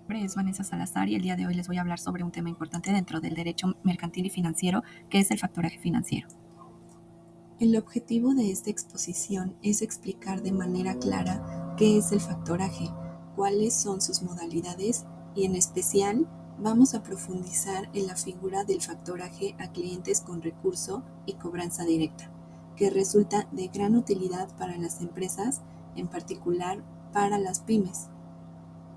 nombre es Vanessa Salazar y el día de hoy les voy a hablar sobre un tema importante dentro del derecho mercantil y financiero, que es el factoraje financiero. El objetivo de esta exposición es explicar de manera clara qué es el factoraje, cuáles son sus modalidades y en especial vamos a profundizar en la figura del factoraje a clientes con recurso y cobranza directa, que resulta de gran utilidad para las empresas, en particular para las pymes.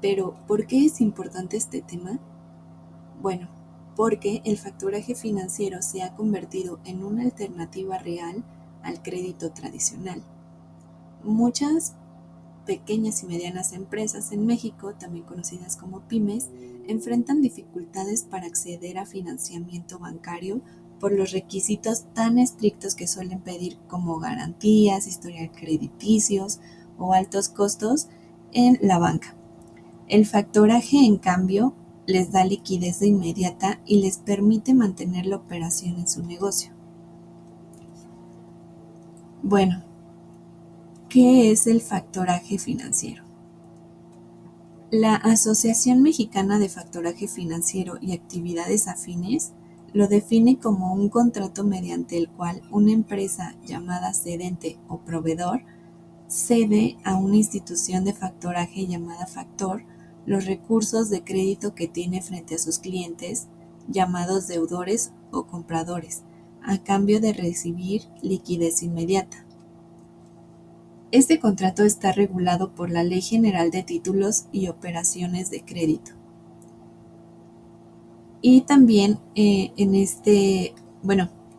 Pero, ¿por qué es importante este tema? Bueno, porque el factoraje financiero se ha convertido en una alternativa real al crédito tradicional. Muchas pequeñas y medianas empresas en México, también conocidas como pymes, enfrentan dificultades para acceder a financiamiento bancario por los requisitos tan estrictos que suelen pedir como garantías, historial crediticios o altos costos en la banca. El factoraje, en cambio, les da liquidez de inmediata y les permite mantener la operación en su negocio. Bueno, ¿qué es el factoraje financiero? La Asociación Mexicana de Factoraje Financiero y Actividades Afines lo define como un contrato mediante el cual una empresa llamada cedente o proveedor cede a una institución de factoraje llamada factor los recursos de crédito que tiene frente a sus clientes, llamados deudores o compradores, a cambio de recibir liquidez inmediata. Este contrato está regulado por la Ley General de Títulos y Operaciones de Crédito. Y también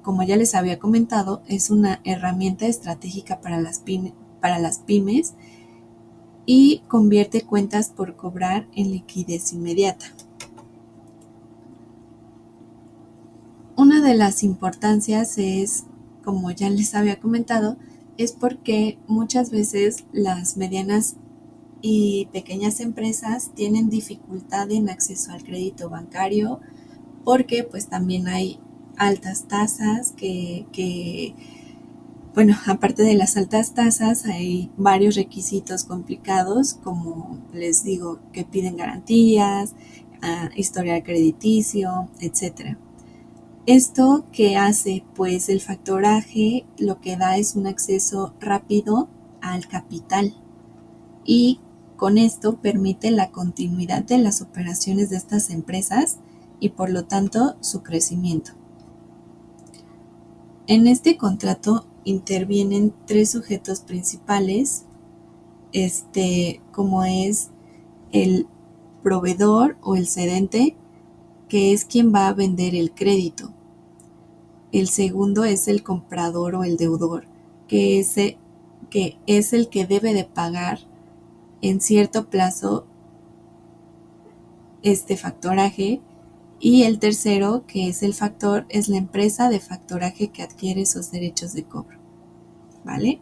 como ya les había comentado, es una herramienta estratégica para las pymes y convierte cuentas por cobrar en liquidez inmediata. Una de las importancias es, como ya les había comentado, es porque muchas veces las medianas y pequeñas empresas tienen dificultad en acceso al crédito bancario porque pues también hay altas tasas aparte de las altas tasas hay varios requisitos complicados, como les digo, que piden garantías, historial crediticio, etcétera. ¿Esto qué hace? Pues el factoraje lo que da es un acceso rápido al capital y con esto permite la continuidad de las operaciones de estas empresas y por lo tanto su crecimiento. En este contrato intervienen tres sujetos principales, como es el proveedor o el cedente, que es quien va a vender el crédito. El segundo es el comprador o el deudor, que es el que debe de pagar en cierto plazo este factoraje. Y el tercero, que es el factor, es la empresa de factoraje que adquiere esos derechos de cobro. ¿Vale?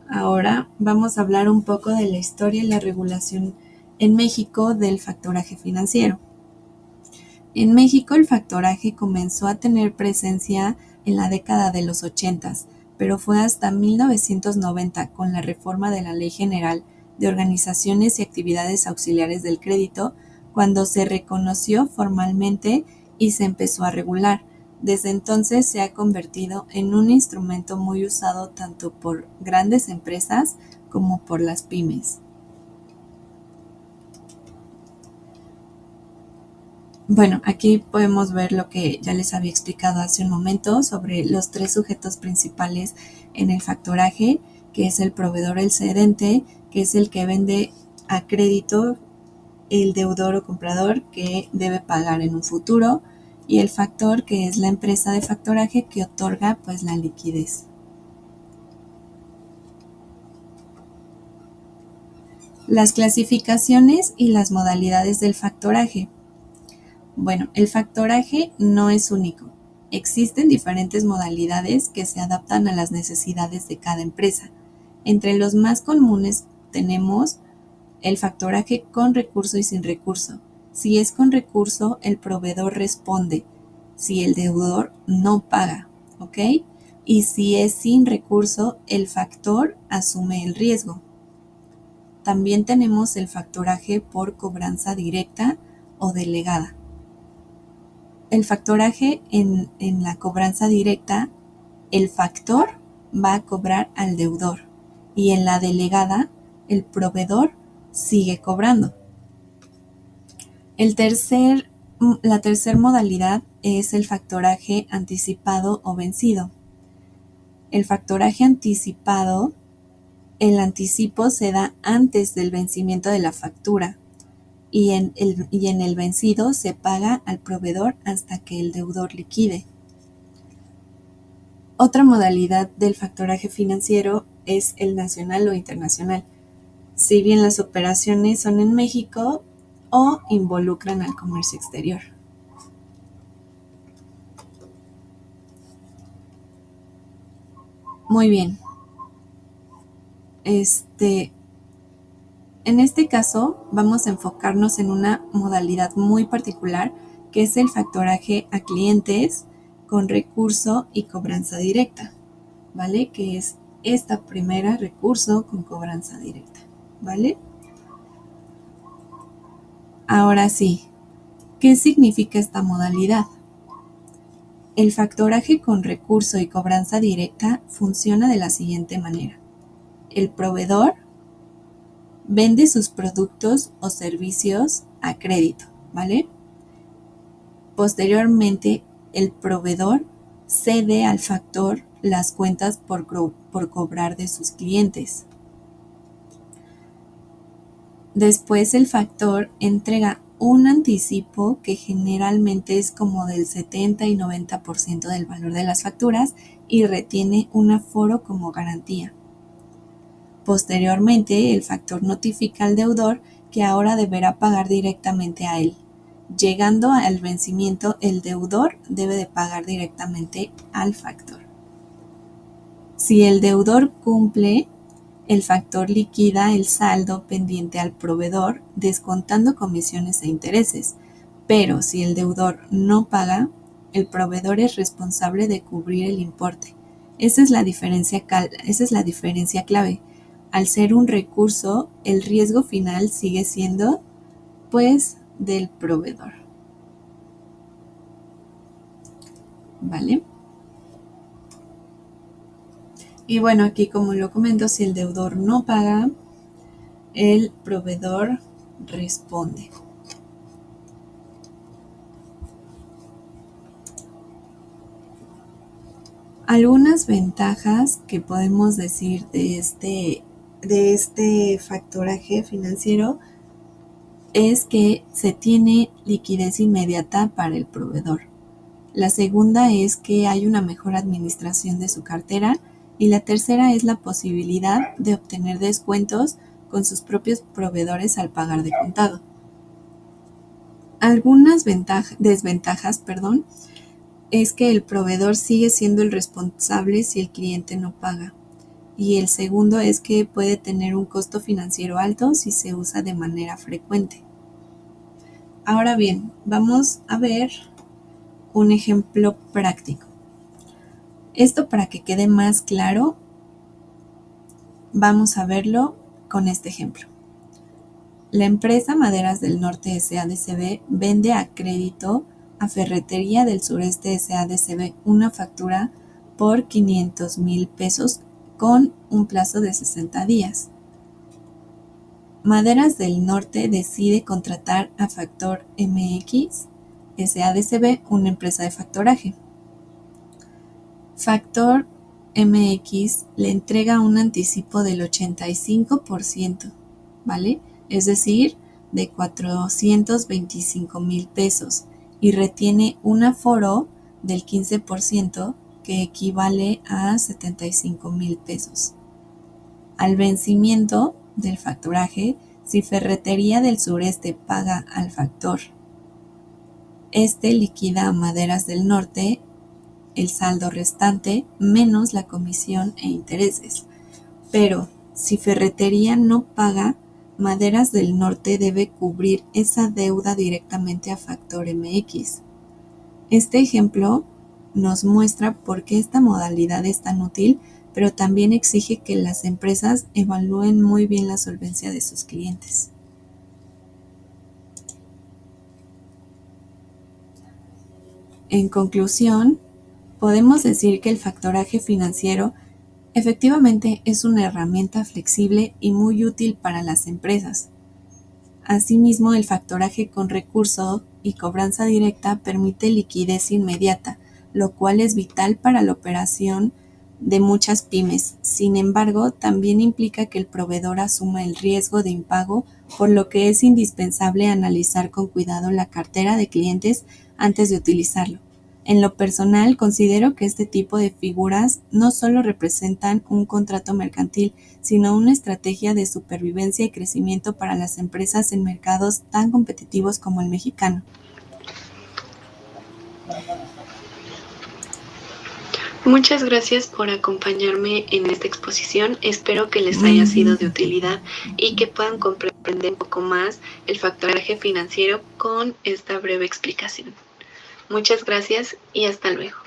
Ahora vamos a hablar un poco de la historia y la regulación en México del factoraje financiero. En México el factoraje comenzó a tener presencia en la década de los 80, pero fue hasta 1990 con la reforma de la Ley General de Organizaciones y Actividades Auxiliares del Crédito cuando se reconoció formalmente y se empezó a regular. Desde entonces se ha convertido en un instrumento muy usado tanto por grandes empresas como por las pymes. Bueno, aquí podemos ver lo que ya les había explicado hace un momento sobre los tres sujetos principales en el factoraje, que es el proveedor, el cedente, que es el que vende a crédito, el deudor o comprador que debe pagar en un futuro, y el factor, que es la empresa de factoraje que otorga pues la liquidez. Las clasificaciones y las modalidades del factoraje. Bueno, el factoraje no es único. Existen diferentes modalidades que se adaptan a las necesidades de cada empresa. Entre los más comunes tenemos el factoraje con recurso y sin recurso. Si es con recurso, el proveedor responde. Si el deudor no paga, ¿ok? Y si es sin recurso, el factor asume el riesgo. también tenemos el factoraje por cobranza directa o delegada. El factoraje en la cobranza directa, el factor va a cobrar al deudor y en la delegada, el proveedor sigue cobrando. La tercera modalidad es el factoraje anticipado o vencido. El factoraje anticipado, el anticipo se da antes del vencimiento de la factura y en el vencido se paga al proveedor hasta que el deudor liquide. Otra modalidad del factoraje financiero es el nacional o internacional, si bien las operaciones son en México o involucran al comercio exterior. Muy bien. En este caso, vamos a enfocarnos en una modalidad muy particular, que es el factoraje a clientes con recurso y cobranza directa, ¿vale? Que es esta primera, recurso con cobranza directa, ¿vale? Ahora sí, ¿qué significa esta modalidad? El factoraje con recurso y cobranza directa funciona de la siguiente manera. El proveedor vende sus productos o servicios a crédito, ¿vale? Posteriormente, el proveedor cede al factor las cuentas por cobrar de sus clientes. Después, el factor entrega un anticipo que generalmente es como del 70 y 90% del valor de las facturas y retiene un aforo como garantía. Posteriormente, el factor notifica al deudor que ahora deberá pagar directamente a él. Llegando al vencimiento, el deudor debe de pagar directamente al factor. Si el deudor cumple, el factor liquida el saldo pendiente al proveedor, descontando comisiones e intereses. Pero si el deudor no paga, el proveedor es responsable de cubrir el importe. Esa es la diferencia clave. Al ser un recurso, el riesgo final sigue siendo, pues, del proveedor. ¿Vale? Y bueno, aquí como lo comento, si el deudor no paga, el proveedor responde. Algunas ventajas que podemos decir de este factoraje financiero es que se tiene liquidez inmediata para el proveedor. La segunda es que hay una mejor administración de su cartera y la tercera es la posibilidad de obtener descuentos con sus propios proveedores al pagar de contado. Algunas desventajas, es que el proveedor sigue siendo el responsable si el cliente no paga. Y el segundo es que puede tener un costo financiero alto si se usa de manera frecuente. Ahora bien, vamos a ver un ejemplo práctico. Esto, para que quede más claro, vamos a verlo con este ejemplo. La empresa Maderas del Norte S.A.D.C.B. vende a crédito a Ferretería del Sureste S.A.D.C.B. una factura por 500,000 pesos con un plazo de 60 días. Maderas del Norte decide contratar a Factor MX S.A.D.C.B., una empresa de factoraje. Factor MX le entrega un anticipo del 85%, ¿vale? Es decir, de 425,000 pesos y retiene un aforo del 15% que equivale a 75,000 pesos. Al vencimiento del facturaje, si Ferretería del Sureste paga al factor, este liquida a Maderas del Norte el saldo restante menos la comisión e intereses. Pero si Ferretería no paga, Maderas del Norte debe cubrir esa deuda directamente a Factor MX. Este ejemplo nos muestra por qué esta modalidad es tan útil, pero también exige que las empresas evalúen muy bien la solvencia de sus clientes. En conclusión, podemos decir que el factoraje financiero efectivamente es una herramienta flexible y muy útil para las empresas. Asimismo, el factoraje con recurso y cobranza directa permite liquidez inmediata, lo cual es vital para la operación de muchas pymes. Sin embargo, también implica que el proveedor asuma el riesgo de impago, por lo que es indispensable analizar con cuidado la cartera de clientes antes de utilizarlo. En lo personal, considero que este tipo de figuras no solo representan un contrato mercantil, sino una estrategia de supervivencia y crecimiento para las empresas en mercados tan competitivos como el mexicano. Muchas gracias por acompañarme en esta exposición. Espero que les haya sido de utilidad y que puedan comprender un poco más el factoraje financiero con esta breve explicación. Muchas gracias y hasta luego.